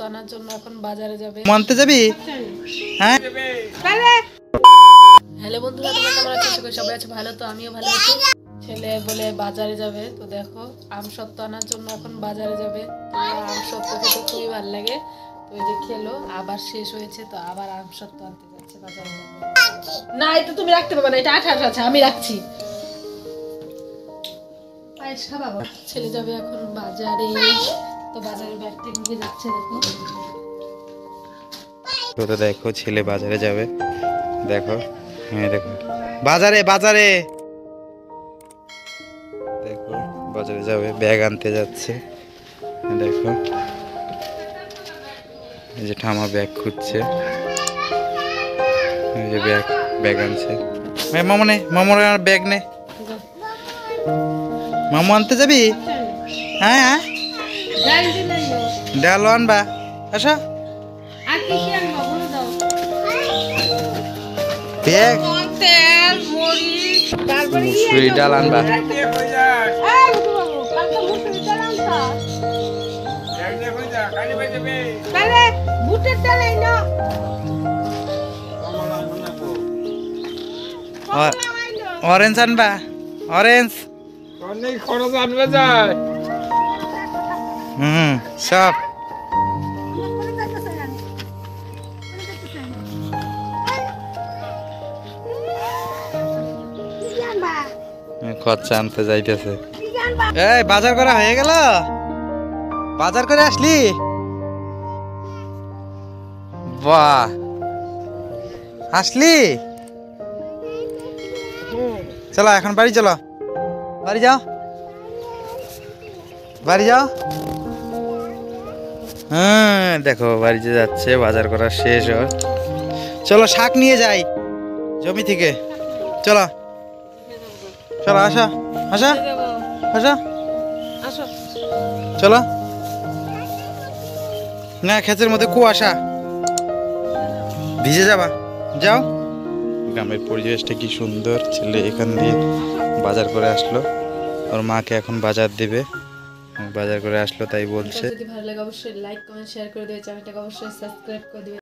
আনার জন্য এখন বাজারে যাবে। মানতে যাবি? হ্যাঁ। হ্যালো বন্ধুরা, তোমরা কেমন আছো? আশা করি সবাই আছে ভালো। তো আমিও ভালো আছি। ছেলে বলে বাজারে যাবে, তো দেখো আমসত্ত্ব আনার জন্য এখন বাজারে যাবে। তো আমসত্ত্ব খেতে খুবই ভালো লাগে। তো এই যে খেলো, আবার শেষ হয়েছে, তো আবার আমসত্ত্ব আনতে যাচ্ছে বাজারে যাবে। না, এটা তুমি রাখতে পারবে না, এটা 28 আছে, আমি রাখছি। পায়েস খাবা? ছেলে যাবে এখন বাজারে, তো বাজারে ব্যাগটা নিয়ে যাচ্ছে। দেখো তো দেখো ছেলে বাজারে যাবে, দেখো। হ্যাঁ দেখো বাজারে বাজারে দেখো বাজারে যাবে, ব্যাগ আনতে যাচ্ছে। দেখো এই যে ঠামা ব্যাগ খুঁজছে, এই যে ব্যাগ ব্যাগ আনছে। মামু নে, মামুর ব্যাগ নে। মামু আনতে যাবি? হ্যাঁ হ্যাঁ, ডাল আনবা? আসা ব্যাগ মুসুরি ডাল আনবা? অরেঞ্জ আনবা? অরেঞ্জ খরচ আনবে যায়। সব খরচা আনতে যাইতেছে। এই বাজার করা হয়ে গেল? বাজার করে আসলি? বাহ, আসলি? চলো এখন বাড়ি চলো, বাড়ি যাও, বাড়ি যাও। হ্যাঁ দেখো বাড়িতে যাচ্ছে, বাজার করা শেষ ওর। চলো শাক নিয়ে যাই জমি থেকে, চলো চলো, আসো আসো আসো, চলো। না ক্ষেতের মধ্যে কুয়াশা, ভিজে যাবা, যাও। গ্রামের পরিবেশটা কি সুন্দর। ছেলে এখান দিয়ে বাজার করে আসলো, ওর মাকে এখন বাজার দিবে, বাজার করে আসলো তাই বলছে। যদি ভালো লাগে অবশ্যই লাইক কমেন্ট শেয়ার করে দিও, চ্যানেলটাকে অবশ্যই সাবস্ক্রাইব করে দিও।